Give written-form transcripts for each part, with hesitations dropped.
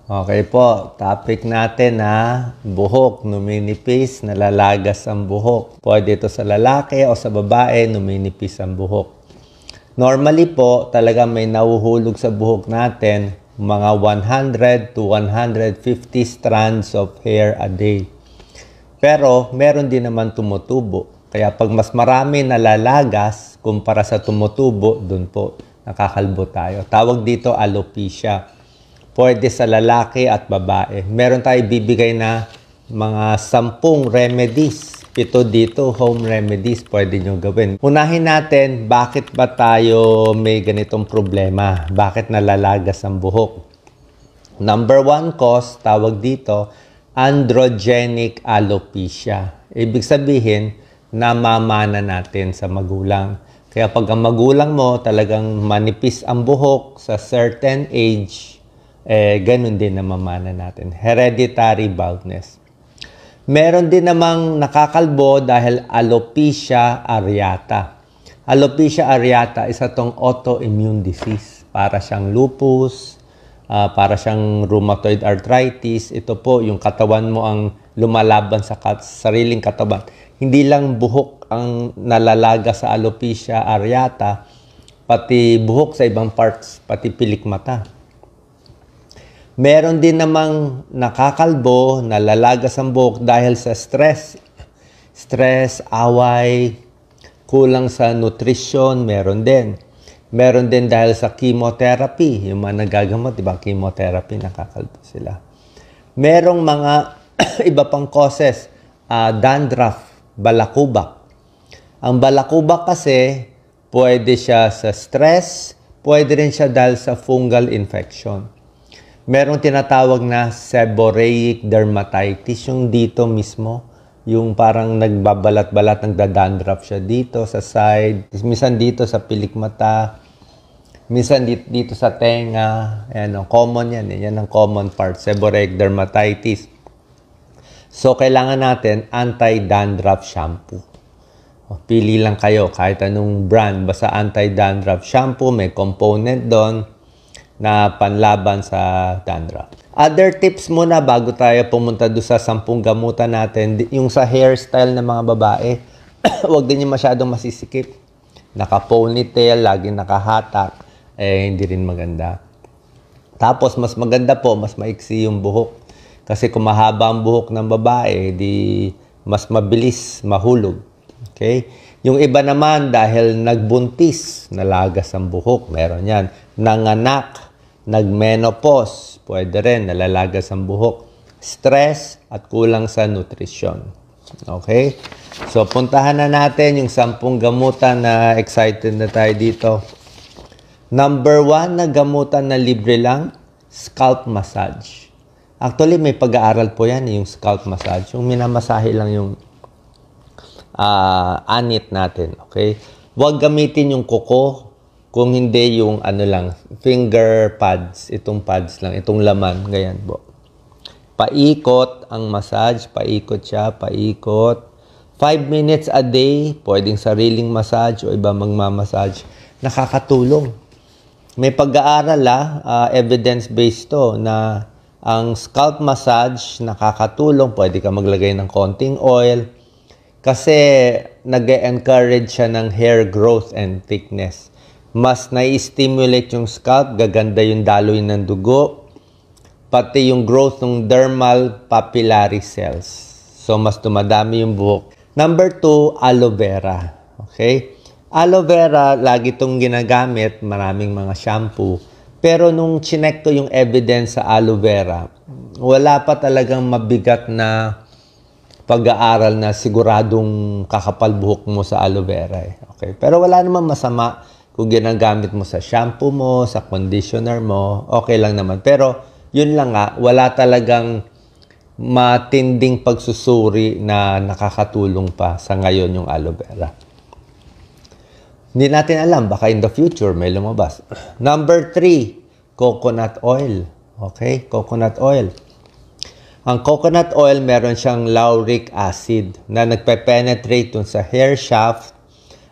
Okay po, topic natin na buhok, numinipis, nalalagas ang buhok. Pwede ito sa lalaki o sa babae, numinipis ang buhok. Normally po, talaga may nahuhulog sa buhok natin mga 100 to 150 strands of hair a day. Pero meron din naman tumutubo. Kaya pag mas marami nalalagas kumpara sa tumutubo, dun po nakakalbo tayo. Tawag dito alopecia. Pwede sa lalaki at babae. Meron tayo bibigay na mga 10 remedies. Ito dito, home remedies, pwede nyo gawin. Unahin natin, bakit ba tayo may ganitong problema? Bakit nalalagas ang buhok? Number 1 cause, tawag dito, androgenic alopecia. Ibig sabihin, namamana natin sa magulang. Kaya pag ang magulang mo talagang manipis ang buhok sa certain age, ganun din namamana natin. Hereditary baldness. Meron din namang nakakalbo dahil alopecia areata. Alopecia areata isa tong autoimmune disease. Para siyang lupus, para siyang rheumatoid arthritis. Ito po, yung katawan mo ang lumalaban sa sariling katawan. Hindi lang buhok ang nalalaga sa alopecia areata, pati buhok sa ibang parts, pati pilik mata. Meron din namang nakakalbo, nalalagas ang buhok dahil sa stress. Stress, away, kulang sa nutrition, meron din. Meron din dahil sa chemotherapy. Yung mga nagagamot, di ba? Chemotherapy, nakakalbo sila. Merong mga iba pang causes. Dandruff, balakubak. Ang balakubak kasi, pwede siya sa stress, pwede rin siya dahil sa fungal infection. Merong tinatawag na seborrheic dermatitis, yung dito mismo, yung parang nagbabalat-balat, nagda-dandruff siya dito sa side, minsan dito sa pilik mata, minsan dito sa tenga. Ayan, common yan. Yan ang common part, seborrheic dermatitis. So, kailangan natin anti-dandruff shampoo. Pili lang kayo, kahit anong brand, basta anti-dandruff shampoo, may component doon na panlaban sa dandruff. Other tips muna bago tayo pumunta doon sa 10 gamutan natin, yung sa hairstyle ng mga babae, huwag din yung masyadong masisikip. Naka-ponytail, laging nakahatak, hindi rin maganda. Tapos, mas maganda po, mas maiksi yung buhok. Kasi kung mahaba ang buhok ng babae, di mas mabilis mahulog. Okay? Yung iba naman, dahil nagbuntis, nalagas ang buhok, meron yan. Nanganak, nagmenopause, pwede rin, nalalagas ang buhok. Stress at kulang sa nutrisyon. Okay? So, puntahan na natin yung 10 gamutan na excited na tayo dito. Number 1 na gamutan na libre lang, scalp massage. Actually, may pag-aaral po yan, yung scalp massage. Yung minamasahe lang yung anit natin. Okay? Huwag gamitin yung kuko. Kung hindi yung finger pads, itong pads lang, itong laman, ganyan po. Paikot ang massage, paikot siya, paikot. 5 minutes a day, pwedeng sariling massage o iba magmamassage. Nakakatulong. May pag-aaral evidence-based to na ang scalp massage nakakatulong, pwede ka maglagay ng konting oil kasi nag-encourage siya ng hair growth and thickness. Mas nai-stimulate yung scalp, gaganda yung daloy ng dugo, pati yung growth ng dermal papillary cells. So, mas dumadami yung buhok. Number 2, aloe vera. Okay? Aloe vera, lagi itong ginagamit, maraming mga shampoo. Pero nung chinek ko yung evidence sa aloe vera, wala pa talagang mabigat na pag-aaral na siguradong kakapal buhok mo sa aloe vera. Okay? Pero wala namang masama. Kung ginagamit mo sa shampoo mo, sa conditioner mo, okay lang naman. Pero, yun lang wala talagang matinding pagsusuri na nakakatulong pa sa ngayon yung aloe vera. Hindi natin alam, baka in the future may lumabas. Number 3, coconut oil. Okay? Coconut oil. Ang coconut oil, meron siyang lauric acid na nagpe-penetrate dun sa hair shaft.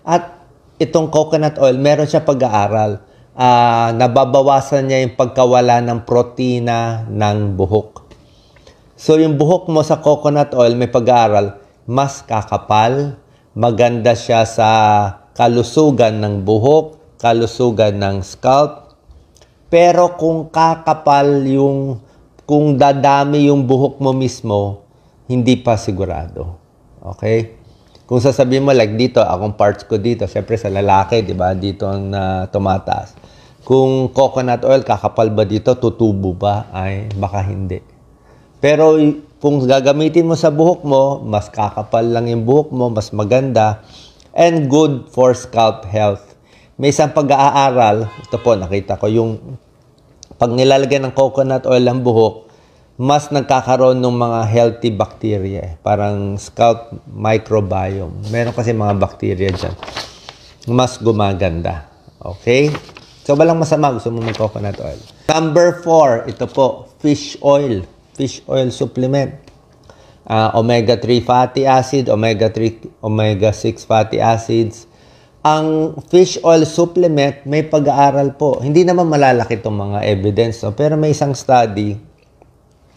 At itong coconut oil, meron siya pag-aaral. nababawasan niya yung pagkawala ng protina ng buhok. So, yung buhok mo sa coconut oil, may pag-aaral, mas kakapal, maganda siya sa kalusugan ng buhok, kalusugan ng scalp. Pero kung kakapal kung dadami yung buhok mo mismo, hindi pa sigurado. Okay? Kung sasabihin mo, like dito, akong parts ko dito, syempre sa lalaki, di ba? Dito ang tumataas. Kung coconut oil, kakapal ba dito? Tutubo ba? Ay, baka hindi. Pero kung gagamitin mo sa buhok mo, mas kakapal lang yung buhok mo, mas maganda, and good for scalp health. May isang pag-aaral, ito po, nakita ko, yung pag nilalagyan ng coconut oil ang buhok, mas nagkakaroon ng mga healthy bacteria. Parang scalp microbiome. Meron kasi mga bacteria dyan. Mas gumaganda. Okay? So, walang masama. Gusto mo mag-coconut oil. Number 4, ito po, fish oil. Fish oil supplement. Omega-3 fatty acid, omega-6 fatty acids. Ang fish oil supplement, may pag-aaral po. Hindi naman malalaki itong mga evidence, no? Pero may isang study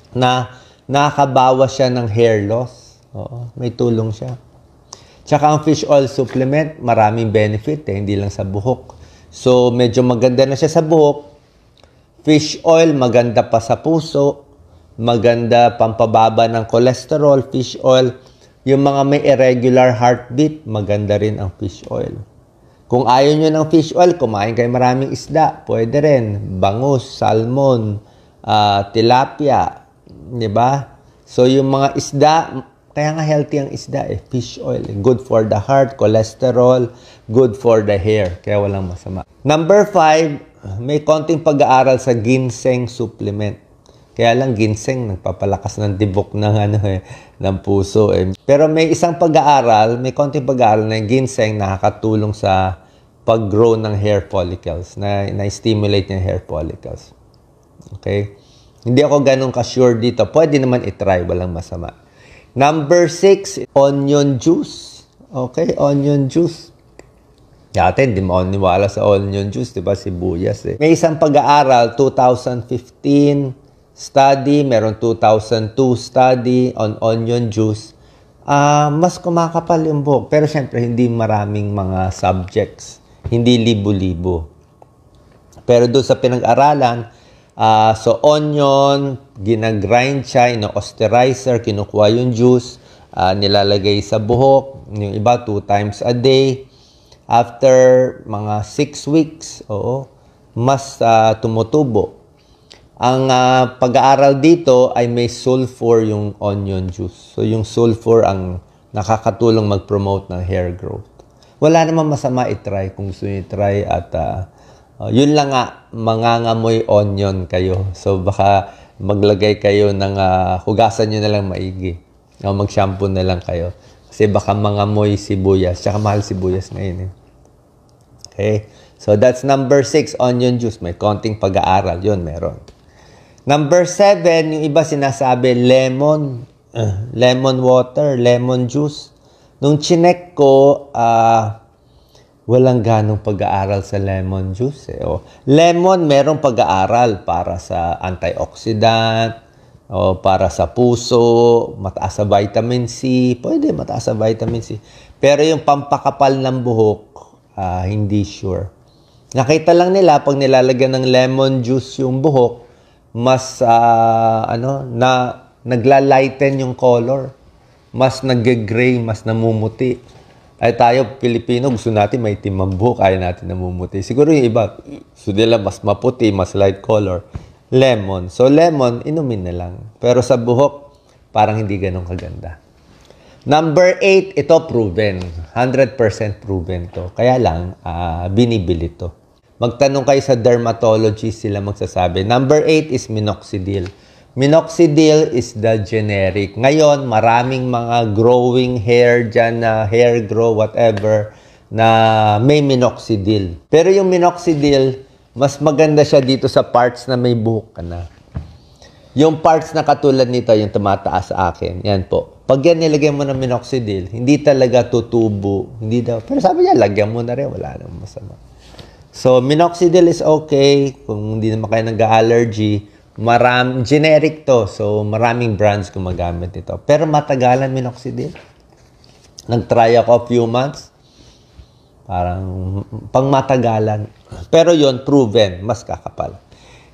na nakakabawas siya ng hair loss. Oo, may tulong siya. Tsaka ang fish oil supplement, maraming benefit, hindi lang sa buhok. So, medyo maganda na siya sa buhok. Fish oil, maganda pa sa puso. Maganda pampababa ng cholesterol, fish oil. Yung mga may irregular heartbeat, maganda rin ang fish oil. Kung ayaw nyo ng fish oil, kumain kayo maraming isda. Pwede rin. Bangus, salmon, tilapia. Diba? So, yung mga isda, kaya nga healthy ang isda fish oil. Good for the heart, cholesterol, good for the hair. Kaya walang masama. Number 5, may konting pag-aaral sa ginseng supplement. Kaya lang ginseng, nagpapalakas ng tibok ng, ng puso. Pero may isang pag-aaral, may konting pag-aaral na ginseng nakakatulong sa pag-grow ng hair follicles, na-stimulate ng hair follicles. Okay? Hindi ako ganun ka-sure dito. Pwede naman itry, walang masama. Number 6, onion juice. Okay, onion juice. Dati, hindi mo niwala sa onion juice, diba? Sibuyas May isang pag-aaral, 2015 study, meron 2002 study on onion juice. Mas kumakapal yung buhok. Pero syempre, hindi maraming mga subjects. Hindi libo-libo. Pero doon sa pinag-aralan, so onion, ginagrind siya, ino-osterizer, kinukuha yung juice, nilalagay sa buhok, yung iba 2 times a day. After mga 6 weeks, mas tumutubo. Ang pag-aaral dito ay may sulfur yung onion juice. So, yung sulfur ang nakakatulong mag-promote ng hair growth. Wala namang masama i-try kung gusto nyo i-try at yun lang nga, mangangamoy onion kayo. So, baka maglagay kayo ng hugasan nyo na lang maigi. O mag-shampoo na lang kayo. Kasi baka mangamoy sibuyas. Tsaka mahal sibuyas ngayon Okay? So, that's number 6, onion juice. May konting pag-aaral. Yun, meron. Number 7, yung iba sinasabi, lemon. Lemon water, lemon juice. Nung chinek ko, walang ganong pag-aaral sa lemon juice. Lemon, merong pag-aaral para sa antioxidant, o para sa puso, mataas sa vitamin C. Pwede, mataas sa vitamin C. Pero yung pampakapal ng buhok, hindi sure. Nakita lang nila, pag nilalagyan ng lemon juice yung buhok, mas naglalighten yung color. Mas nag-gray, mas namumuti. Ay tayo, Pilipino, gusto natin may itim ang buhok, ayaw natin namumuti. Siguro yung iba, gusto nila mas maputi, mas light color. Lemon. So, lemon, inumin na lang. Pero sa buhok, parang hindi ganun kaganda. Number 8, ito proven. 100% proven to. Kaya lang, binibili to. Magtanong kayo sa dermatologist, sila magsasabi. Number 8 is minoxidil. Minoxidil is the generic. Ngayon, maraming mga growing hair dyan, hair grow, whatever, na may minoxidil. Pero yung minoxidil, mas maganda siya dito sa parts na may buhok ka na. Yung parts na katulad nito, yung tumataas sa akin, yan po. Pag yan nilagyan mo ng minoxidil, hindi talaga tutubo. Hindi daw. Pero sabi niya, lagyan mo na rin, wala namang masama. So, minoxidil is okay kung hindi naman kayo nag-allergy. Generic to, so maraming brands gumagamit ito. Pero matagalan minoxidil. Nag-try ako a few months. Parang pang matagalan. Pero yon proven, mas kakapal.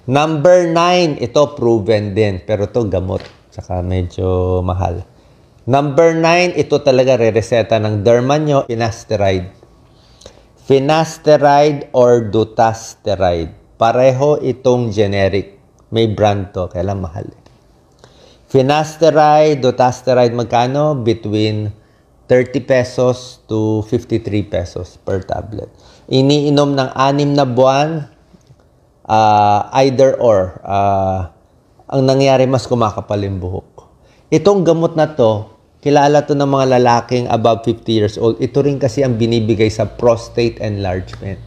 Number 9, ito proven din. Pero to gamot. Saka medyo mahal. Number 9, ito talaga re-reseta ng derma nyo, finasteride. Finasteride or dutasteride. Pareho itong generic. May brand to, kaya lang mahal. Finasteride, dutasteride, magkano? Between 30 pesos to 53 pesos per tablet. Iniinom ng 6 na buwan, either or. Ang nangyari, mas kumakapal yung buhok. Itong gamot na to, kilala to ng mga lalaking above 50 years old. Ito rin kasi ang binibigay sa prostate enlargement.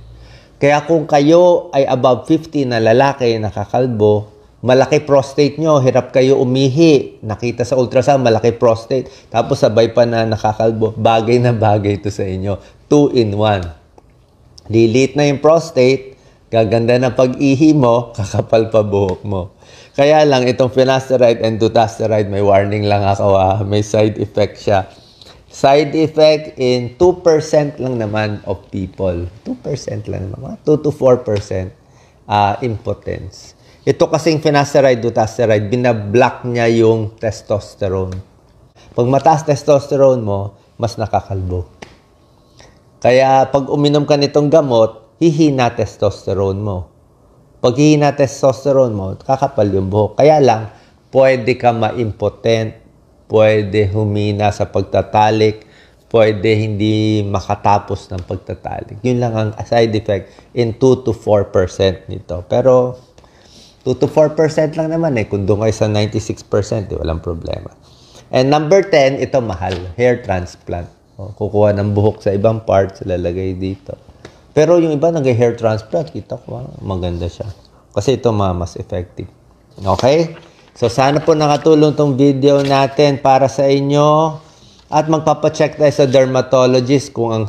Kaya kung kayo ay above 50 na lalaki, nakakalbo, malaki prostate nyo, hirap kayo umihi, nakita sa ultrasound, malaki prostate, tapos sabay pa na nakakalbo, bagay na bagay ito sa inyo. 2 in 1. Lilit na yung prostate, gaganda na pag-ihi mo, kakapal pa buhok mo. Kaya lang, itong finasteride and dutasteride, may warning lang ako, may side effect siya. Side effect in 2% lang naman of people. 2% lang naman, 2 to 4% impotence. Ito kasing finasteride, dutasteride, binablock niya yung testosterone. Pag mataas testosterone mo, mas nakakalbo. Kaya pag uminom ka nitong gamot, hihina testosterone mo. Pag hihina testosterone mo, kakapal yung buhok. Kaya lang, pwede ka ma-impotent, pwede humina sa pagtatalik, pwede hindi makatapos ng pagtatalik. Yun lang ang side effect in 2 to 4% nito. Pero 2 to 4% lang naman kung doon kayo sa 96%, walang problema. And number 10, ito mahal, hair transplant. Kukuha ng buhok sa ibang parts, lalagay dito. Pero yung iba nag-hair transplant, kita ko, maganda siya. Kasi ito mas effective. Okay? So sana po nakatulong tong video natin para sa inyo. At magpapacheck tayo sa dermatologist kung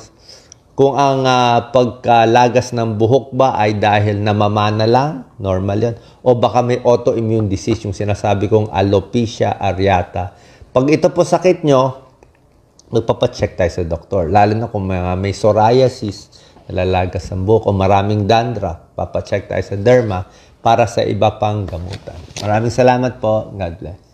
ang pagkalagas ng buhok ba ay dahil namamana lang, normal yan. O baka may autoimmune disease, yung sinasabi kong alopecia areata. Pag ito po sakit nyo, magpapacheck tayo sa doktor. Lalo na kung may psoriasis, nalalagas ang buhok o maraming dandruff, papacheck tayo sa derma para sa iba pang gamutan. Maraming salamat po. God bless.